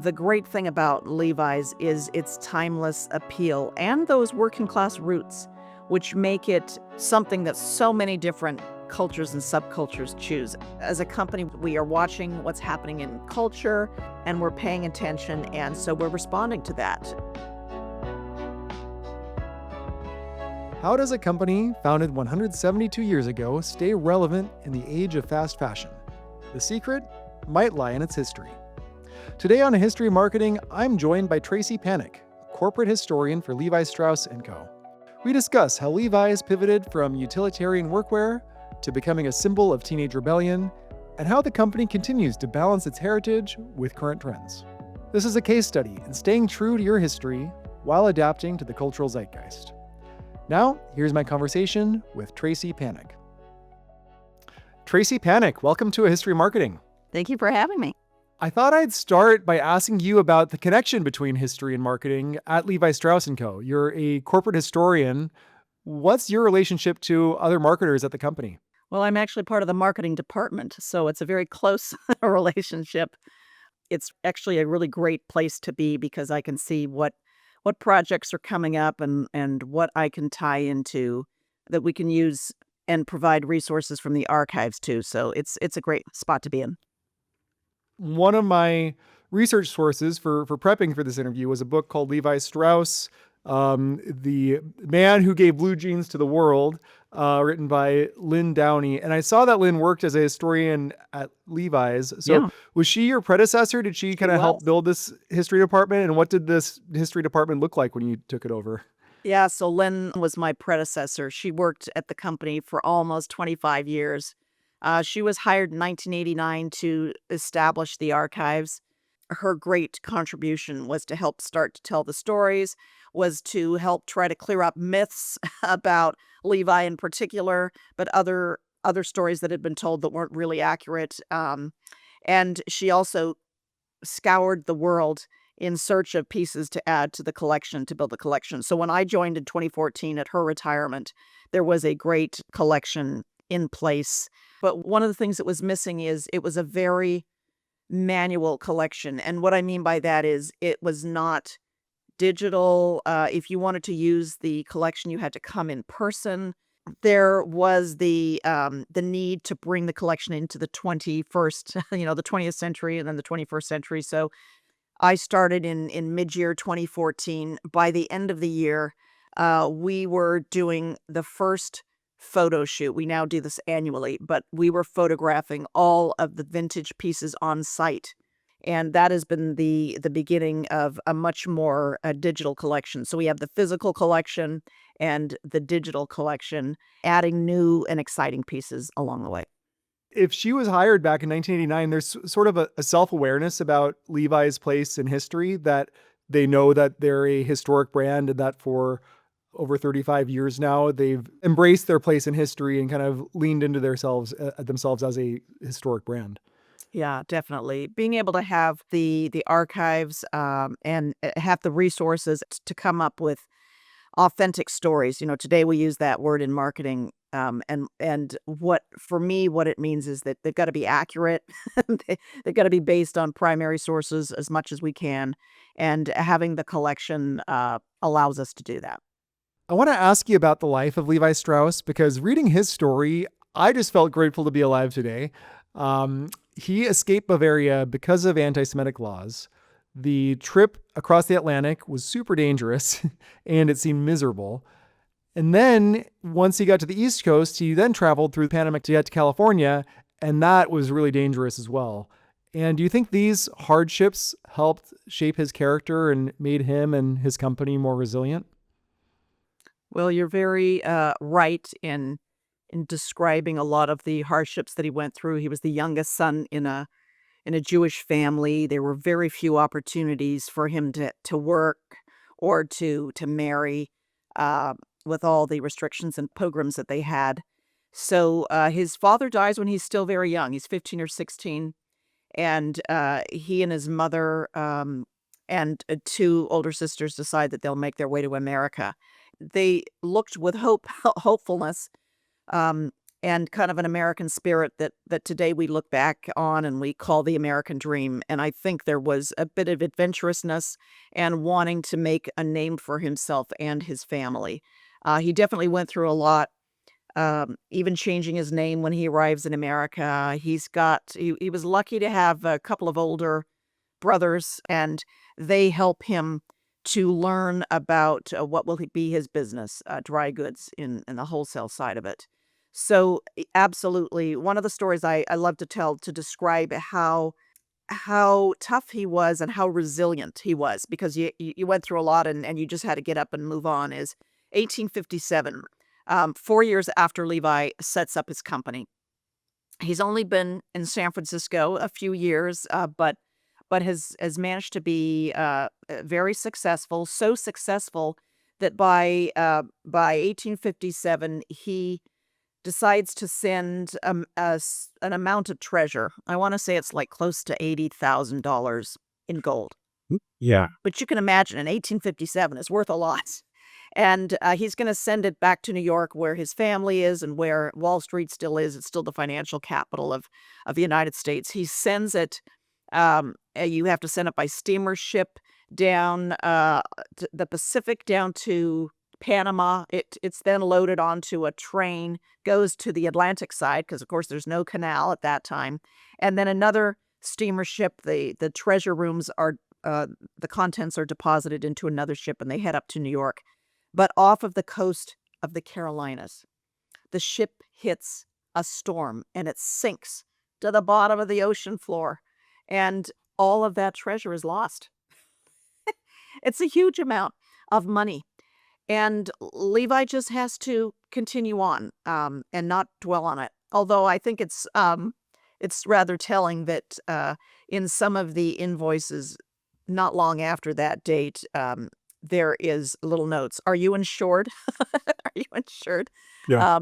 The great thing about Levi's is its timeless appeal and those working class roots, which make it something that so many different cultures and subcultures choose. As a company, we are watching what's happening in culture and we're paying attention, and so we're responding to that. How does a company founded 172 years ago stay relevant in the age of fast fashion? The secret might lie in its history. Today on History Marketing, I'm joined by Tracey Panek, corporate historian for Levi Strauss Co. We discuss how Levi's pivoted from utilitarian workwear to becoming a symbol of teenage rebellion, and how the company continues to balance its heritage with current trends. This is a case study in staying true to your history while adapting to the cultural zeitgeist. Now, here's my conversation with Tracey Panek. Tracey Panek, welcome to A History Marketing. Thank you for having me. I thought I'd start by asking you about the connection between history and marketing at Levi Strauss Co. You're a corporate historian. What's your relationship to other marketers at the company? Well, I'm actually part of the marketing department, so it's a very close relationship. It's actually a really great place to be because I can see what projects are coming up and what I can tie into that we can use and provide resources from the archives too. So it's a great spot to be in. One of my research sources for prepping for this interview was a book called Levi Strauss, The Man Who Gave Blue Jeans to the World, written by Lynn Downey. And I saw that Lynn worked as a historian at Levi's. So Yeah. Was she your predecessor? Did she kind of help build this history department? And what did this history department look like when you took it over? Yeah, so Lynn was my predecessor. She worked at the company for almost 25 years. She was hired in 1989 to establish the archives. Her great contribution was to help start to tell the stories, was to help try to clear up myths about Levi in particular, but other stories that had been told that weren't really accurate. And she also scoured the world in search of pieces to add to the collection, to build the collection. So when I joined in 2014 at her retirement, there was a great collection in place. But one of the things that was missing is it was a very manual collection. And what I mean by that is it was not digital. If you wanted to use the collection, you had to come in person. There was the need to bring the collection into the 21st, the 20th century and then the 21st century. So I started in mid-year 2014. By the end of the year, we were doing the first photo shoot. We now do this annually, but we were photographing all of the vintage pieces on site. And that has been the beginning of a much more digital collection. So we have the physical collection and the digital collection, adding new and exciting pieces along the way. If she was hired back in 1989, there's sort of a self-awareness about Levi's place in history, that they know that they're a historic brand and that for over 35 years now, they've embraced their place in history and kind of leaned into themselves as a historic brand. Yeah, definitely. Being able to have the archives and have the resources to come up with authentic stories. Today we use that word in marketing. And what it means is that they've got to be accurate. They've got to be based on primary sources as much as we can. And having the collection allows us to do that. I want to ask you about the life of Levi Strauss, because reading his story, I just felt grateful to be alive today. He escaped Bavaria because of anti-Semitic laws. The trip across the Atlantic was super dangerous and it seemed miserable. And then once he got to the East Coast, he then traveled through Panama to get to California, and that was really dangerous as well. And do you think these hardships helped shape his character and made him and his company more resilient? Well, you're very right in describing a lot of the hardships that he went through. He was the youngest son in a Jewish family. There were very few opportunities for him to work or to marry, with all the restrictions and pogroms that they had. So his father dies when he's still very young. He's 15 or 16. And he and his mother and two older sisters decide that they'll make their way to America. They looked with hopefulness and kind of an American spirit that today we look back on and we call the American dream. And I think there was a bit of adventurousness and wanting to make a name for himself and his family. He definitely went through a lot, even changing his name when he arrives in America. He was lucky to have a couple of older brothers, and they help him to learn about what will be his business, dry goods in the wholesale side of it. So, absolutely, one of the stories I love to tell to describe how tough he was and how resilient he was, because you went through a lot and you just had to get up and move on, is 1857, 4 years after Levi sets up his company. He's only been in San Francisco a few years, but has managed to be, very successful, so successful that by 1857, he decides to send, an amount of treasure. I wanna say it's, like, close to $80,000 in gold. Yeah. But you can imagine in 1857, it's worth a lot. And, he's gonna send it back to New York where his family is and where Wall Street still is. It's still the financial capital of the United States. He sends it, you have to send it by steamer ship down, the Pacific down to Panama. It's then loaded onto a train, goes to the Atlantic side because, of course, there's no canal at that time, and then another steamer ship, the treasure rooms are, the contents are deposited into another ship, and they head up to New York. But off of the coast of the Carolinas, the ship hits a storm, and it sinks to the bottom of the ocean floor, and all of that treasure is lost. It's a huge amount of money. And Levi just has to continue on, and not dwell on it. Although I think it's rather telling that, in some of the invoices not long after that date, there is little notes. "Are you insured? Are you insured?" Yeah.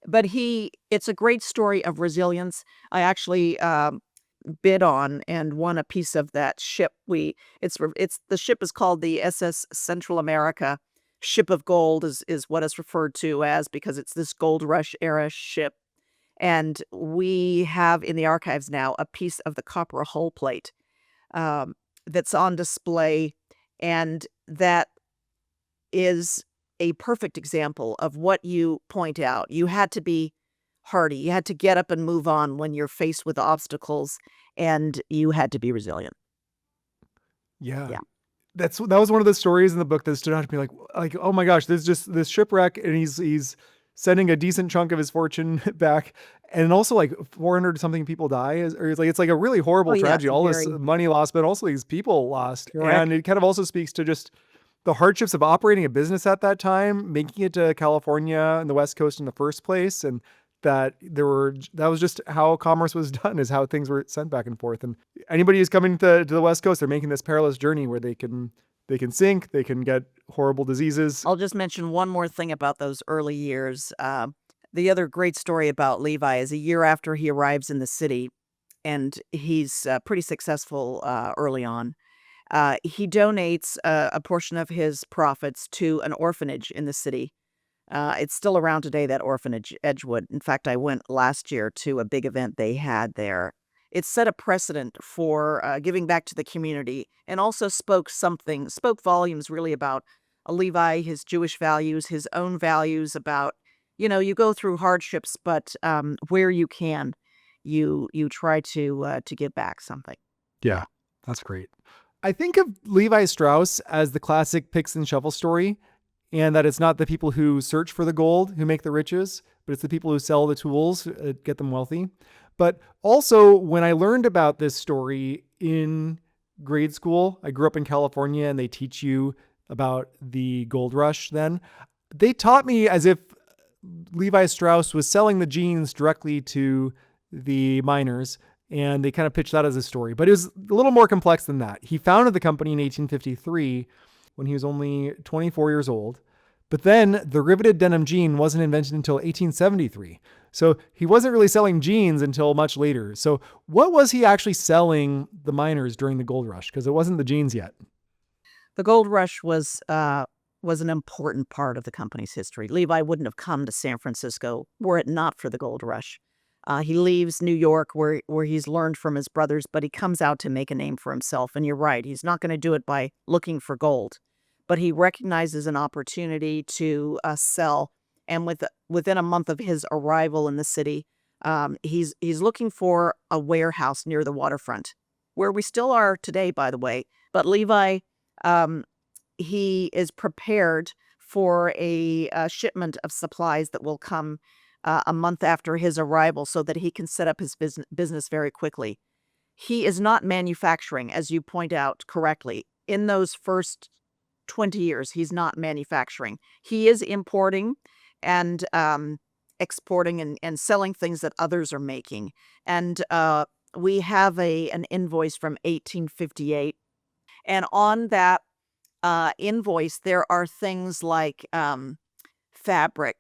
But it's a great story of resilience. I actually, bid on and won a piece of that ship. The ship is called the SS Central America. Ship of Gold is what it's referred to as, because it's this gold rush era ship. And we have in the archives now a piece of the copper hull plate, that's on display, and that is a perfect example of what you point out. You had to be hardy. You had to get up and move on when you're faced with obstacles, and you had to be resilient. Yeah. Yeah. That was one of the stories in the book that stood out to me, like, oh my gosh, there's just this shipwreck, and he's sending a decent chunk of his fortune back, and also like 400 something people die, or it's like a really Oh, horrible yeah, tragedy. it's All this very money lost, but also these people lost, correct. and it kind of also speaks to just the hardships of operating a business at that time, making it to California and the West Coast in the first place, and that was just how commerce was done, is how things were sent back and forth. And anybody who's coming to the West Coast, they're making this perilous journey where they can sink, they can get horrible diseases. I'll just mention one more thing about those early years. The other great story about Levi is a year after he arrives in the city, and he's pretty successful early on. He donates a portion of his profits to an orphanage in the city. It's still around today, that orphanage, Edgewood. In fact, I went last year to a big event they had there. It set a precedent for giving back to the community, and also spoke volumes really about Levi, his Jewish values, his own values about, you go through hardships, but where you can, you try to give back something. Yeah, that's great. I think of Levi Strauss as the classic picks and shovel story, and that it's not the people who search for the gold who make the riches, but it's the people who sell the tools, get them wealthy. But also, when I learned about this story in grade school, I grew up in California, and they teach you about the gold rush then. They taught me as if Levi Strauss was selling the jeans directly to the miners, and they kind of pitched that as a story. But it was a little more complex than that. He founded the company in 1853 when he was only 24 years old. But then the riveted denim jean wasn't invented until 1873. So he wasn't really selling jeans until much later. So what was he actually selling the miners during the gold rush? Because it wasn't the jeans yet. The gold rush was was an important part of the company's history. Levi wouldn't have come to San Francisco were it not for the gold rush. He leaves New York where he's learned from his brothers, but he comes out to make a name for himself. And you're right, he's not going to do it by looking for gold, but he recognizes an opportunity to sell. And within a month of his arrival in the city, he's looking for a warehouse near the waterfront, where we still are today, by the way. But Levi, um, he is prepared for a shipment of supplies that will come a month after his arrival so that he can set up his business very quickly. He is not manufacturing, as you point out correctly. In those first 20 years, he's not manufacturing. He is importing and exporting and selling things that others are making. And we have an invoice from 1858. And on that invoice, there are things like fabric,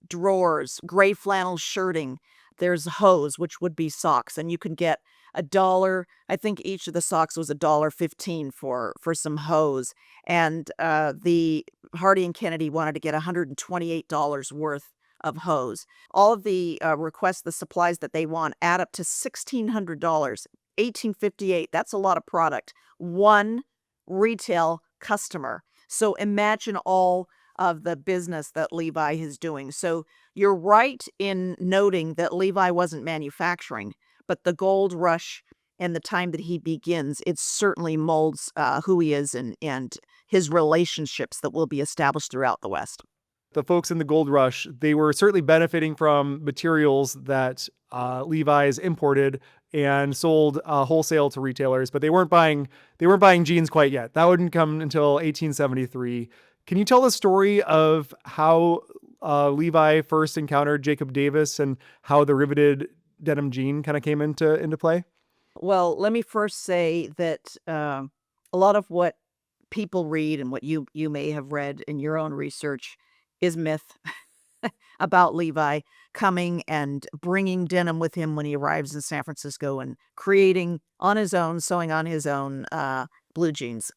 drawers, gray flannel shirting. There's hose, which would be socks, and you can get $1. I think each of the socks was $1.15 for some hose. And the Hardy and Kennedy wanted to get $128 worth of hose. All of the requests, the supplies that they want, add up to $1,600. 1858. That's a lot of product. One retail customer. So imagine all of the business that Levi is doing. So you're right in noting that Levi wasn't manufacturing, but the gold rush and the time that he begins, it certainly molds who he is and his relationships that will be established throughout the West. The folks in the gold rush, they were certainly benefiting from materials that Levi's imported and sold wholesale to retailers, but they weren't buying jeans quite yet. That wouldn't come until 1873. Can you tell the story of how Levi first encountered Jacob Davis and how the riveted denim jean kind of came into play? Well, let me first say that a lot of what people read and what you may have read in your own research is myth about Levi coming and bringing denim with him when he arrives in San Francisco and creating on his own, sewing on his own blue jeans.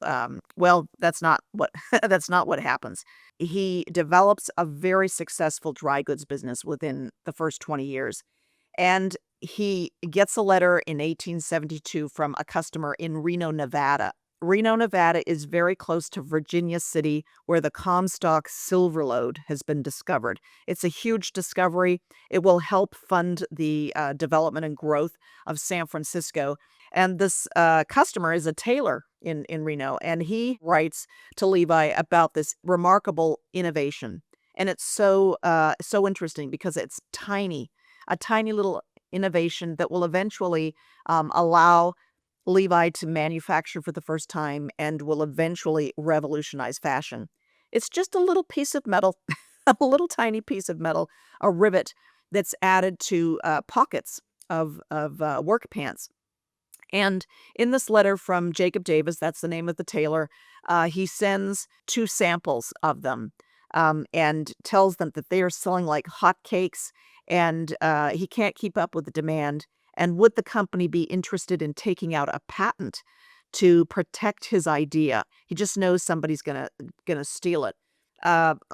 Well, that's not what that's not what happens. He develops a very successful dry goods business within the first 20 years. And he gets a letter in 1872 from a customer in Reno, Nevada. Reno, Nevada is very close to Virginia City, where the Comstock silver lode has been discovered. It's a huge discovery. It will help fund the development and growth of San Francisco. And this customer is a tailor in Reno, and he writes to Levi about this remarkable innovation. And it's so interesting because it's a tiny little innovation that will eventually allow Levi to manufacture for the first time and will eventually revolutionize fashion. It's just a little piece of metal, a little tiny piece of metal, a rivet that's added to pockets of work pants. And in this letter from Jacob Davis, that's the name of the tailor, he sends 2 samples of them and tells them that they are selling like hotcakes, and he can't keep up with the demand. And would the company be interested in taking out a patent to protect his idea? He just knows somebody's gonna steal it.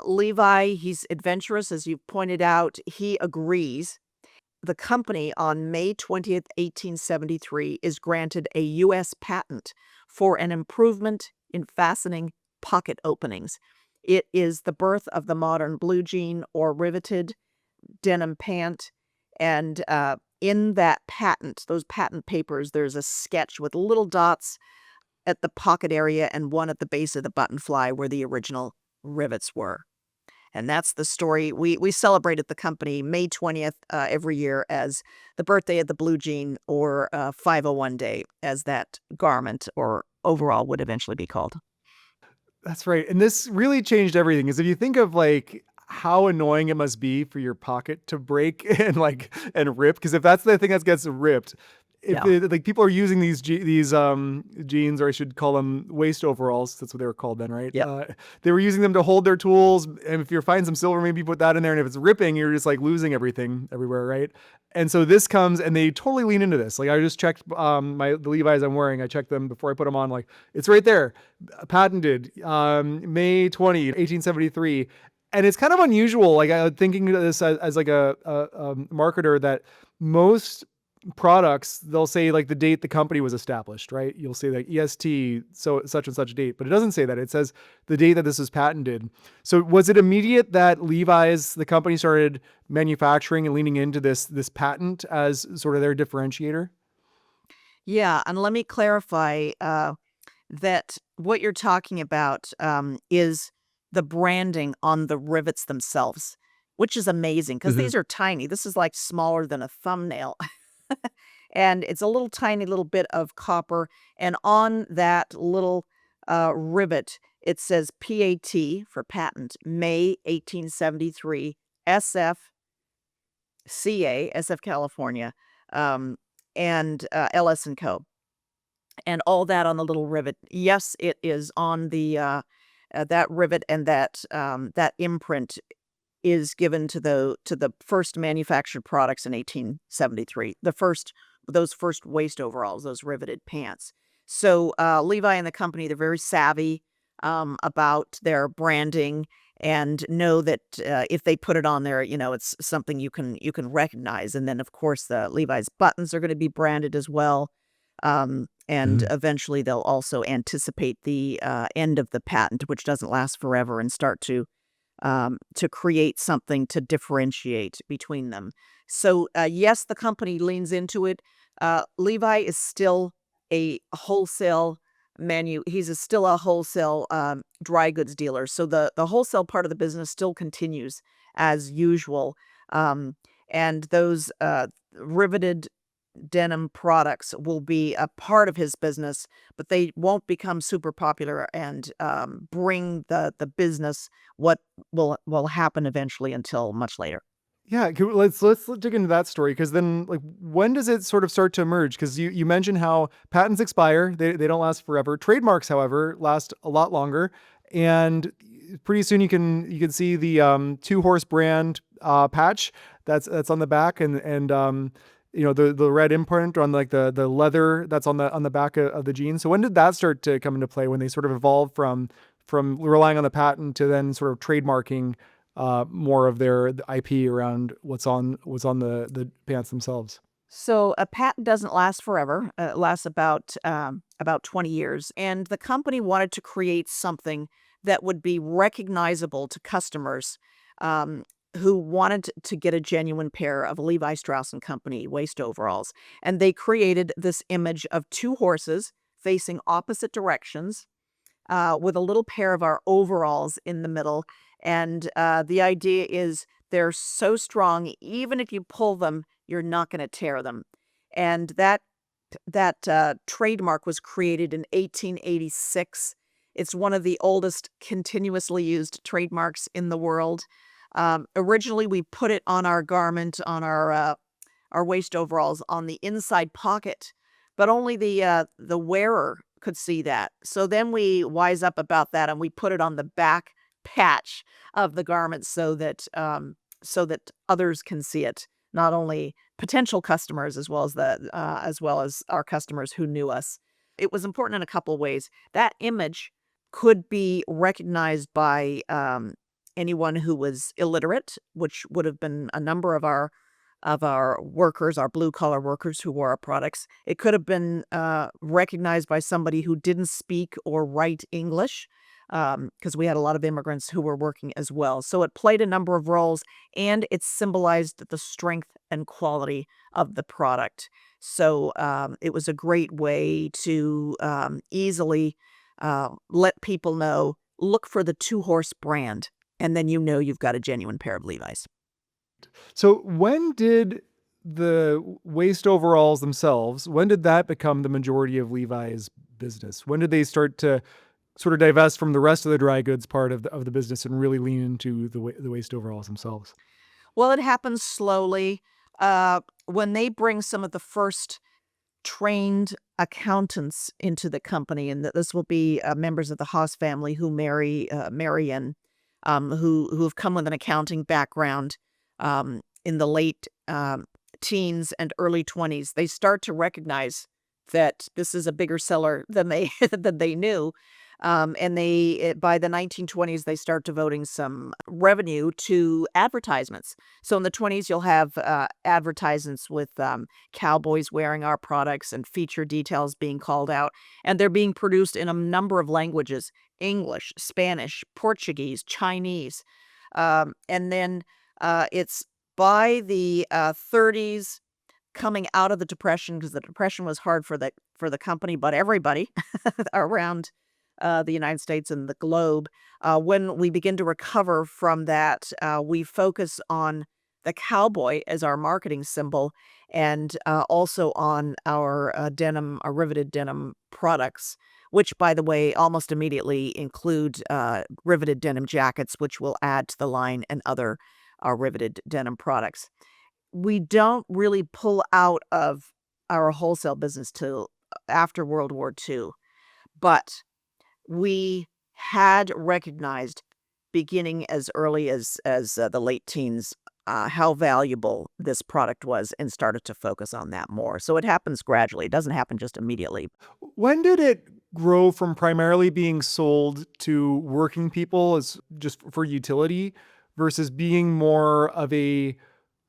Levi, he's adventurous, as you pointed out. He agrees. The company on May 20th, 1873, is granted a U.S. patent for an improvement in fastening pocket openings. It is the birth of the modern blue jean or riveted denim pant. And in that patent, those patent papers, there's a sketch with little dots at the pocket area and one at the base of the button fly where the original rivets were. And that's the story. We celebrated the company May 20th every year as the birthday of the blue jean, or 501 day, as that garment or overall would eventually be called. That's right. And this really changed everything. Because if you think of like how annoying it must be for your pocket to break and rip, because if that's the thing that gets ripped, if Yeah. like people are using these jeans, or I should call them waist overalls. That's what they were called then, right? Yep. They were using them to hold their tools. And if you're finding some silver, maybe put that in there. And if it's ripping, you're just like losing everything everywhere, right? And so this comes and they totally lean into this. Like I just checked the Levi's I'm wearing. I checked them before I put them on. Like it's right there, patented May 20, 1873. And it's kind of unusual. Like I was thinking of this as like a marketer that most products, they'll say like the date the company was established, right? You'll say like EST, so such and such date, but it doesn't say that. It says the date that this was patented. So was it immediate that Levi's, the company, started manufacturing and leaning into this patent as sort of their differentiator? Yeah, and let me clarify that what you're talking about is the branding on the rivets themselves, which is amazing because Hmm. these are tiny. This is like smaller than a thumbnail. And it's a little tiny little bit of copper. And on that little rivet, it says PAT for patent, May 1873, SF SF California, um, and LS and Co. And all that on the little rivet. Yes, it is on the that rivet, and that imprint is given to the first manufactured products in 1873. Those first waist overalls, those riveted pants. So Levi and the company, they're very savvy about their branding and know that if they put it on there, it's something you can recognize. And then of course the Levi's buttons are going to be branded as well. And Hmm. eventually they'll also anticipate the end of the patent, which doesn't last forever, and start to create something to differentiate between them. So, yes, the company leans into it. Levi is still a wholesale still a wholesale dry goods dealer. So the wholesale part of the business still continues as usual. Um, and those riveted denim products will be a part of his business, but they won't become super popular and bring the business what will happen eventually until much later. Yeah, let's dig into that story because then like when does it sort of start to emerge? Because you mentioned how patents expire, they don't last forever. Trademarks, however, last a lot longer, and pretty soon you can see the two horse brand patch that's on the back and the red imprint on like the leather that's on the back of the jeans. So when did that start to come into play? When they sort of evolved from relying on the patent to then sort of trademarking more of the IP around what's on the pants themselves. So a patent doesn't last forever. It lasts about 20 years, and the company wanted to create something that would be recognizable to customers who wanted to get a genuine pair of Levi Strauss and Company waist overalls, and they created this image of two horses facing opposite directions with a little pair of our overalls in the middle. And the idea is they're so strong, even if you pull them, you're not going to tear them. And that trademark was created in 1886. It's one of the oldest continuously used trademarks in the world. Originally, we put it on our garment, on our waist overalls, on the inside pocket, but only the wearer could see that. So then we wise up about that, and we put it on the back patch of the garment so that others can see it, not only potential customers as well as our customers who knew us. It was important in a couple ways. That image could be recognized by anyone who was illiterate, which would have been a number of our workers, our blue collar workers who wore our products. It could have been recognized by somebody who didn't speak or write English, because we had a lot of immigrants who were working as well. So it played a number of roles, and it symbolized the strength and quality of the product. So it was a great way to easily let people know, look for the two horse brand, and then you've got a genuine pair of Levi's. So when did the waist overalls themselves, when did that become the majority of Levi's business? When did they start to sort of divest from the rest of the dry goods part of the business and really lean into the waist overalls themselves? Well, it happens slowly. When they bring some of the first trained accountants into the company, and that this will be members of the Haas family who marry in, who have come with an accounting background in the late teens and early 20s, they start to recognize that this is a bigger seller than they than they knew. And by the 1920s, they start devoting some revenue to advertisements. So in the 20s, you'll have advertisements with cowboys wearing our products and feature details being called out. And they're being produced in a number of languages: English, Spanish, Portuguese, Chinese. And then it's by the 30s, coming out of the depression, because the depression was hard for the company, but everybody around the United States and the globe. When we begin to recover from that, we focus on the cowboy as our marketing symbol, and also on our denim, our riveted denim products, which, by the way, almost immediately include riveted denim jackets, which we'll add to the line, and other riveted denim products. We don't really pull out of our wholesale business till after World War II, but we had recognized, beginning as early as the late teens, how valuable this product was, and started to focus on that more. So it happens gradually. It doesn't happen just immediately. When did it grow from primarily being sold to working people as just for utility versus being more of a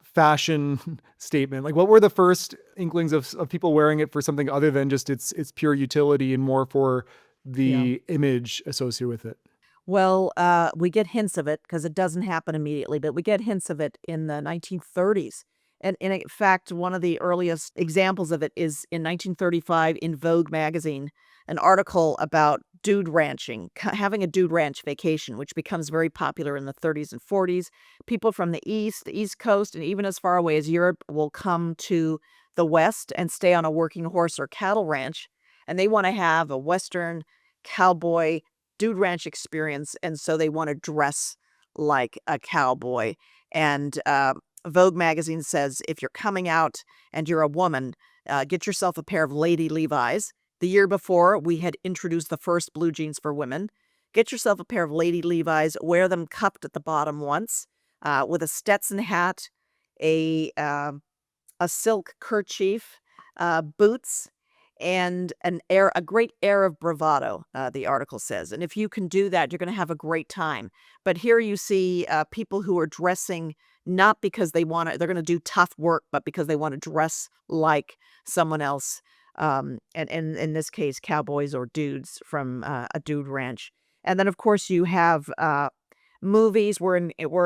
fashion statement? Like, what were the first inklings of people wearing it for something other than just its pure utility and more for Yeah. the image associated with it? Well, we get hints of it because it doesn't happen immediately, but we get hints of it in the 1930s. And in fact, one of the earliest examples of it is in 1935 in Vogue magazine, an article about dude ranching, having a dude ranch vacation, which becomes very popular in the 30s and 40s. People from the East Coast, and even as far away as Europe will come to the West and stay on a working horse or cattle ranch. And they want to have a Western cowboy dude ranch experience, and so they want to dress like a cowboy. And Vogue magazine says, if you're coming out and you're a woman, get yourself a pair of Lady Levi's. The year before, we had introduced the first blue jeans for women. Get yourself a pair of Lady Levi's, wear them cuffed at the bottom once, with a Stetson hat, a silk kerchief, boots, and a great air of bravado, the article says. And if you can do that, you're going to have a great time. But here you see people who are dressing not because they're going to do tough work, but because they want to dress like someone else. And in this case, cowboys or dudes from a dude ranch. And then, of course, you have movies. We're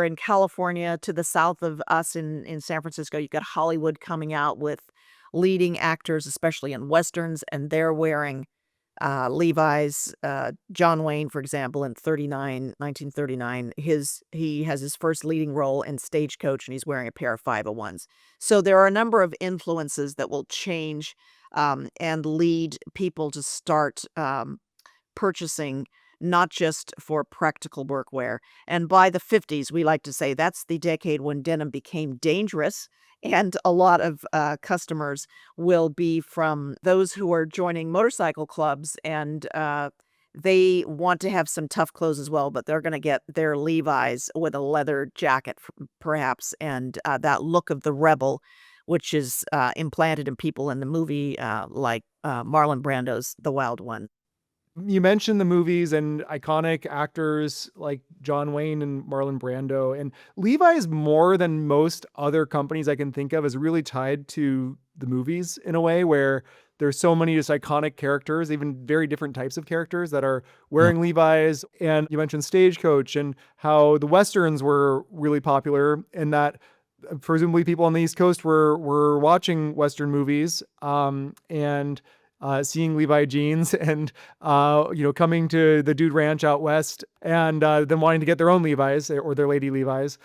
in California, to the south of us in San Francisco. You've got Hollywood coming out with leading actors, especially in Westerns, and they're wearing Levi's. John Wayne, for example, in 1939, he has his first leading role in Stagecoach, and he's wearing a pair of 501s. So there are a number of influences that will change and lead people to start purchasing, not just for practical workwear. And by the 50s, we like to say that's the decade when denim became dangerous. And a lot of customers will be from those who are joining motorcycle clubs, and they want to have some tough clothes as well, but they're going to get their Levi's with a leather jacket, perhaps, and that look of the rebel, which is implanted in people in the movie, like Marlon Brando's The Wild One. You mentioned the movies and iconic actors like John Wayne and Marlon Brando, and Levi's, more than most other companies I can think of, is really tied to the movies in a way where there's so many just iconic characters, even very different types of characters that are Yeah. wearing Levi's. And you mentioned Stagecoach and how the Westerns were really popular, and that presumably people on the East Coast were watching Western movies, and seeing Levi jeans and, coming to the dude ranch out West, and them wanting to get their own Levi's or their Lady Levi's.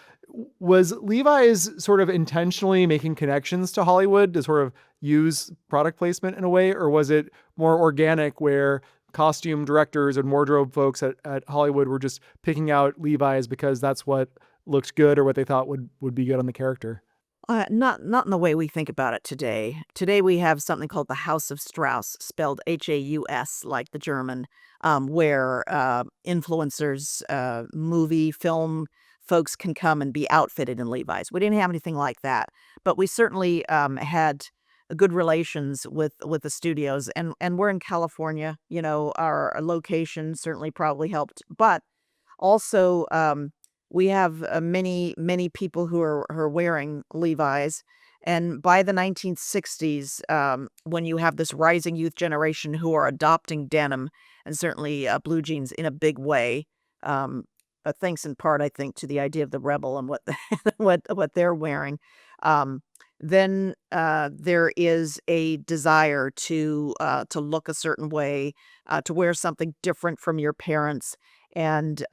Was Levi's sort of intentionally making connections to Hollywood to sort of use product placement in a way, or was it more organic where costume directors and wardrobe folks at Hollywood were just picking out Levi's because that's what looked good or what they thought would be good on the character? Not in the way we think about it today. Today we have something called the House of Strauss, spelled Haus, like the German, where influencers, movie, film folks can come and be outfitted in Levi's. We didn't have anything like that, but we certainly had good relations with the studios, and we're in California. Our location certainly probably helped, but also we have many people who are wearing Levi's. And by the 1960s, when you have this rising youth generation who are adopting denim and certainly blue jeans in a big way, thanks in part, I think, to the idea of the rebel and what what they're wearing. Um, then there is a desire to look a certain way, to wear something different from and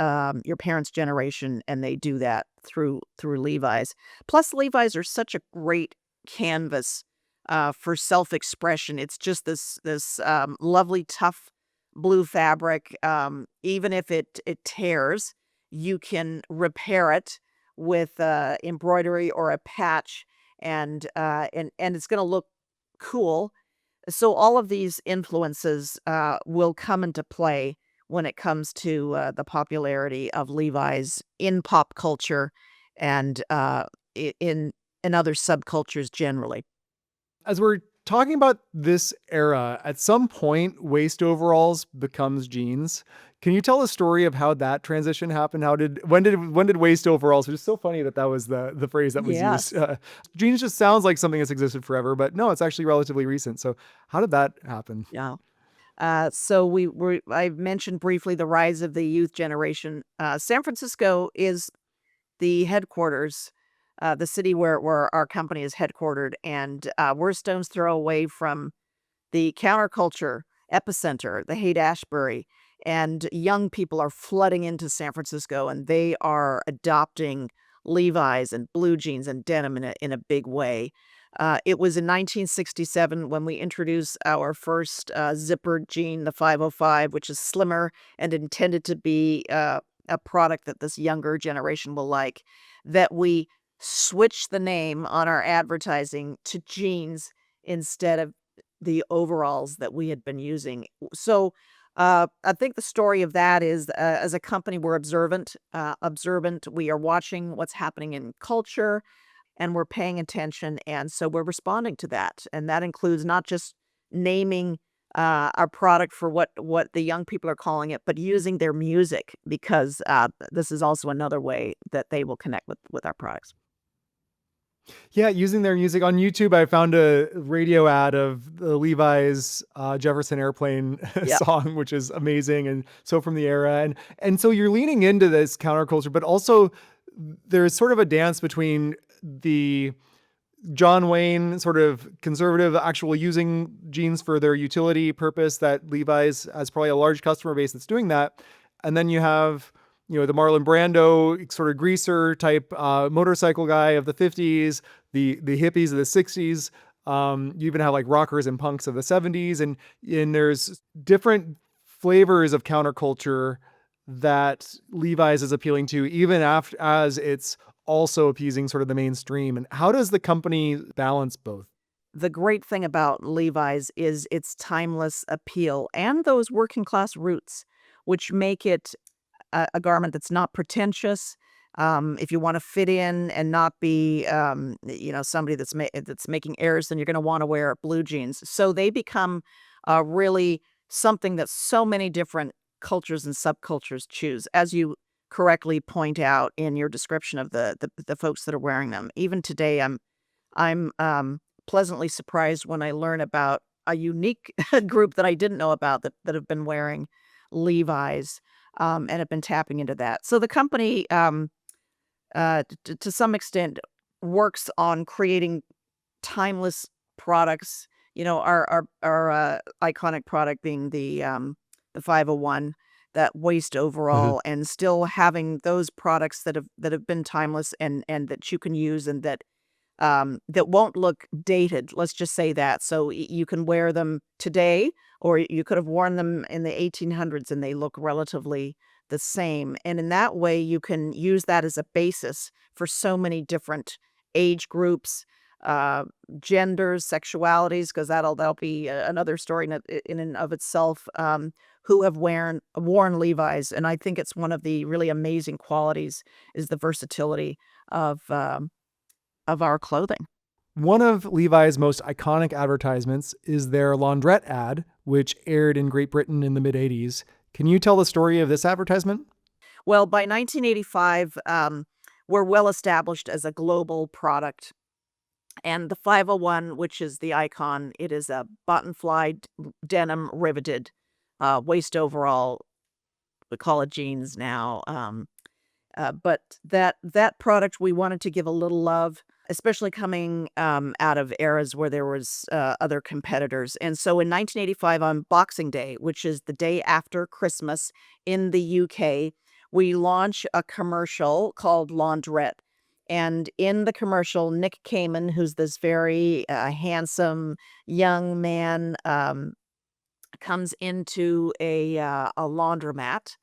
your parents' generation, and they do that through Levi's. Plus, Levi's are such a great canvas for self-expression. It's just this lovely, tough blue fabric. Even if it tears, you can repair it with embroidery or a patch, and it's going to look cool. So all of these influences will come into play when it comes to the popularity of Levi's in pop culture and in other subcultures generally. As we're talking about this era, at some point, waist overalls becomes jeans. Can you tell a story of how that transition happened? When did waist overalls? It's so funny that was the phrase that was used. Yes. Jeans just sounds like something that's existed forever, but no, it's actually relatively recent. So how did that happen? Yeah. So I mentioned briefly the rise of the youth generation. San Francisco is the headquarters, the city where our company is headquartered, and we're a stone's throw away from the counterculture epicenter, the Haight-Ashbury, and young people are flooding into San Francisco, and they are adopting Levi's and blue jeans and denim in a big way. It was in 1967 when we introduced our first zippered jean, the 505, which is slimmer and intended to be a product that this younger generation will like, that we switched the name on our advertising to jeans instead of the overalls that we had been using. So I think the story of that is, as a company, we're observant. We are watching what's happening in culture, and we're paying attention, and so we're responding to that. And that includes not just naming our product for what the young people are calling it, but using their music, because this is also another way that they will connect with our products. Yeah, using their music on YouTube, I found a radio ad of the Levi's Jefferson Airplane Yeah. song, which is amazing and so from the era. And so you're leaning into this counterculture, but also there's sort of a dance between the John Wayne sort of conservative, actual using jeans for their utility purpose, that Levi's has probably a large customer base that's doing that. And then you have, the Marlon Brando sort of greaser type motorcycle guy of the 50s, the hippies of the 60s. You even have like rockers and punks of the 70s. And there's different flavors of counterculture that Levi's is appealing to, even as it's also appeasing sort of the mainstream. And how does the company balance both? The great thing about Levi's is its timeless appeal and those working class roots, which make it a garment that's not pretentious. If you want to fit in and not be, somebody that's making errors, then you're going to want to wear blue jeans. So they become really something that so many different cultures and subcultures choose, as you correctly point out in your description of the folks that are wearing them. Even today, I'm pleasantly surprised when I learn about a unique group that I didn't know about that have been wearing Levi's, and have been tapping into that. So the company, to some extent, works on creating timeless products. Our iconic product being the 501, that waist Mhm. overall, and still having those products that have been timeless and that you can use, and that won't look dated. Let's just say that. So you can wear them today, or you could have worn them in the 1800s, and they look relatively the same. And in that way, you can use that as a basis for so many different age groups, uh, genders, sexualities, because that'll be another story in and of itself. Who have worn Levi's, and I think it's one of the really amazing qualities is the versatility of our clothing. One of Levi's most iconic advertisements is their laundrette ad, which aired in Great Britain in the mid 80s. Can you tell the story of this advertisement? Well, by 1985, we're well established as a global product. And the 501, which is the icon, it is a button fly denim riveted waist overall. We call it jeans now. But that product we wanted to give a little love, especially coming out of eras where there was other competitors. And so in 1985, on Boxing Day, which is the day after Christmas in the UK, we launch a commercial called Laundrette. And in the commercial, Nick Kamen, who's this very handsome young man, comes into a laundromat,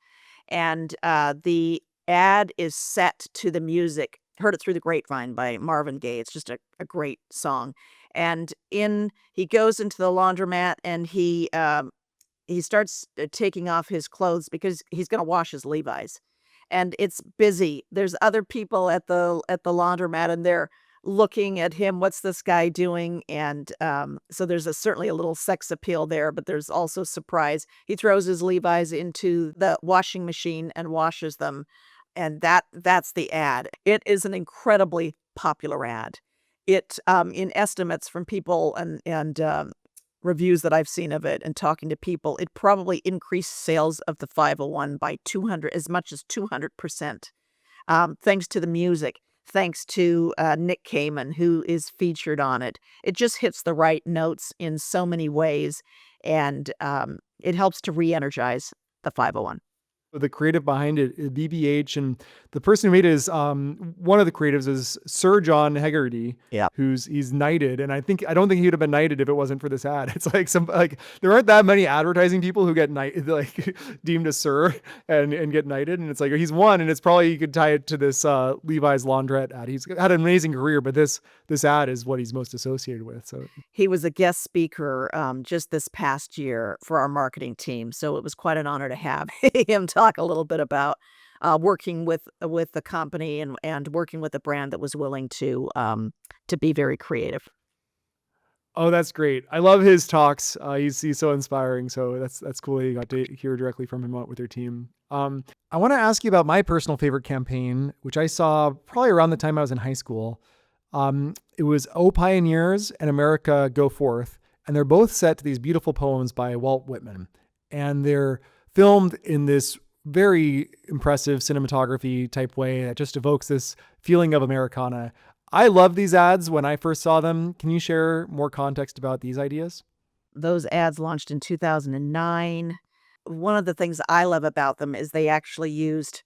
and the ad is set to the music. Heard It Through the Grapevine by Marvin Gaye. It's just a great song. And he goes into the laundromat, and he starts taking off his clothes because he's going to wash his Levi's. And it's busy. There's other people at the laundromat, and they're looking at him. What's this guy doing? And so there's certainly a little sex appeal there, but there's also surprise. He throws his Levi's into the washing machine and washes them, and that's the ad. It is an incredibly popular ad. It in estimates from people and reviews that I've seen of it and talking to people, it probably increased sales of the 501 by 200, as much as 200%, thanks to the music, thanks to Nick Kamen, who is featured on it. It just hits the right notes in so many ways, and it helps to re-energize the 501. The creative behind it, BBH, and the person who made it is one of the creatives is Sir John Hegarty, Yeah. he's knighted, and I don't think he would have been knighted if it wasn't for this ad. It's like there aren't that many advertising people who get like deemed a sir and get knighted, and it's like he's one, and it's probably you could tie it to this Levi's laundrette ad. He's had an amazing career, but this ad is what he's most associated with. So He was a guest speaker just this past year for our marketing team, so it was quite an honor to have him talk a little bit about working with the company and working with a brand that was willing to be very creative. oh, that's great. I love his talks. He's so inspiring. So that's cool that you got to hear directly from him with your team. I want to ask you about my personal favorite campaign, which I saw probably around the time I was in high school. It was "O Pioneers" and "America Go Forth," and they're both set to these beautiful poems by Walt Whitman, and they're filmed in this very impressive cinematography type way that just evokes this feeling of Americana. I love these ads when I first saw them. Can you share more context about these ideas? Those ads launched in 2009. One of the things I love about them is they actually used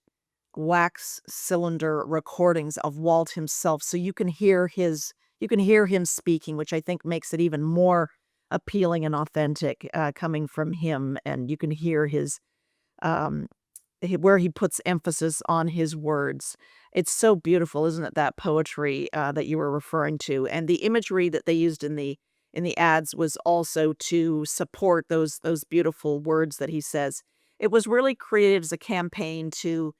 wax cylinder recordings of Walt himself, so you can hear him speaking, which I think makes it even more appealing and authentic coming from him, and you can hear his um, where he puts emphasis on his words. It's so beautiful, isn't it? That poetry that you were referring to, and the imagery that they used in the ads was also to support those beautiful words that he says. It was really created as a campaign to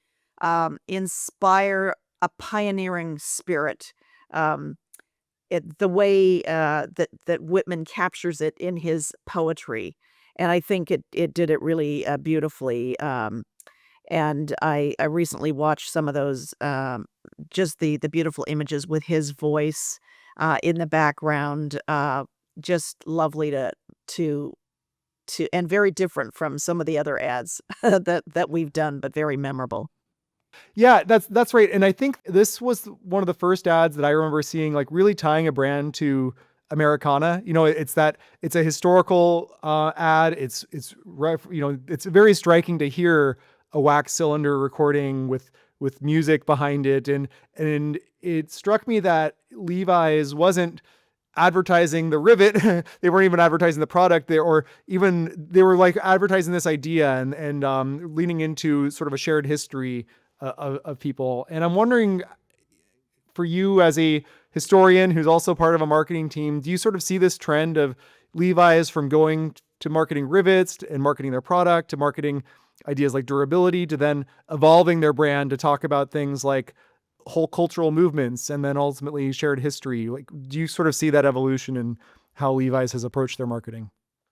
inspire a pioneering spirit. Um, the way that Whitman captures it in his poetry, and I think it did it really beautifully. And I recently watched some of those, just the beautiful images with his voice, in the background, just lovely to and very different from some of the other ads that we've done, but very memorable. Yeah, that's right. And I think this was one of the first ads that I remember seeing, like really tying a brand to Americana. It's a historical ad. It's very striking to hear a wax cylinder recording with music behind it, and it struck me that Levi's wasn't advertising the rivet. They weren't even advertising the product there, or even they were like advertising this idea and leaning into sort of a shared history of people. And I'm wondering, for you as a historian who's also part of a marketing team, do you sort of see this trend of Levi's from going to marketing rivets and marketing their product to marketing ideas like durability to then evolving their brand to talk about things like whole cultural movements and then ultimately shared history? Like, do you sort of see that evolution in how Levi's has approached their marketing?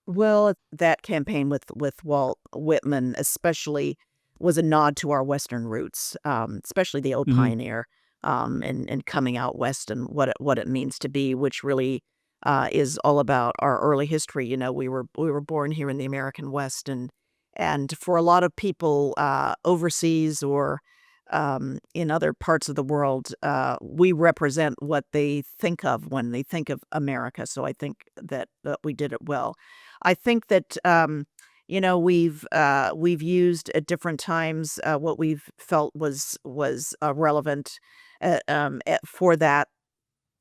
Well, that campaign with Walt Whitman especially was a nod to our Western roots, especially the old Hmm. pioneer, and coming out west and what it means to be, which really is all about our early history. You know, we were born here in the American West, and for a lot of people overseas or in other parts of the world, we represent what they think of when they think of America. So I think that we did it well. I think that we've used at different times what we've felt was relevant for that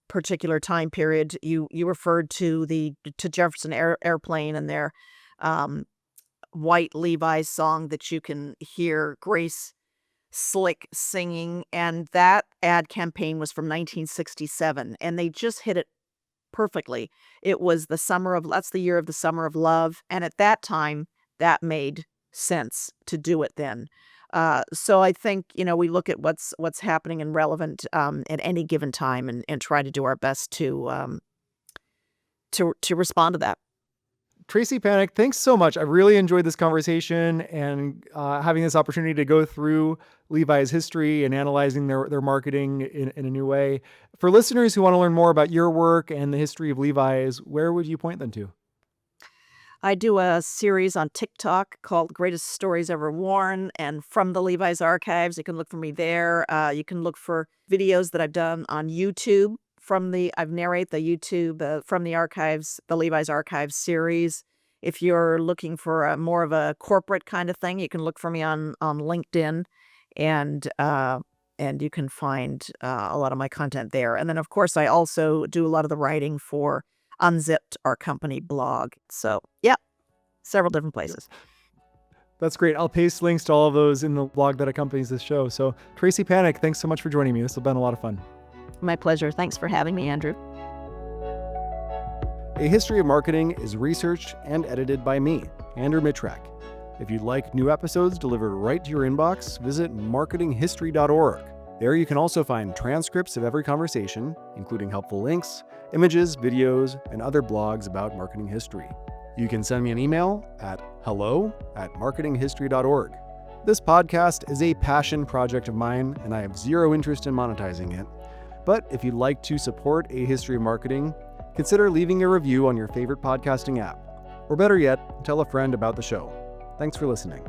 particular time period. You referred to to Jefferson Airplane and their um, white Levi's song that you can hear Grace Slick singing, and that ad campaign was from 1967, and they just hit it perfectly. It was that's the year of the summer of love, and at that time, that made sense to do it then. So I think, we look at what's happening and relevant, at any given time and try to do our best to respond to that. Tracey Panek, thanks so much. I really enjoyed this conversation and having this opportunity to go through Levi's history and analyzing their marketing in a new way. For listeners who want to learn more about your work and the history of Levi's, where would you point them to? I do a series on TikTok called Greatest Stories Ever Worn, and from the Levi's Archives. You can look for me there. You can look for videos that I've done on YouTube I've narrate the YouTube from the archives, the Levi's Archives series. If you're looking for more of a corporate kind of thing, you can look for me on LinkedIn, and you can find a lot of my content there. And then, of course, I also do a lot of the writing for Unzipped, our company blog. So, yeah, several different places. That's great. I'll paste links to all of those in the blog that accompanies this show. So, Tracey Panek, thanks so much for joining me. This has been a lot of fun. My pleasure. Thanks for having me, Andrew. A History of Marketing is researched and edited by me, Andrew Mitrak. If you'd like new episodes delivered right to your inbox, visit marketinghistory.org. There you can also find transcripts of every conversation, including helpful links, images, videos, and other blogs about marketing history. You can send me an email at hello@marketinghistory.org. This podcast is a passion project of mine, and I have zero interest in monetizing it. But if you'd like to support A History of Marketing, consider leaving a review on your favorite podcasting app. Or better yet, tell a friend about the show. Thanks for listening.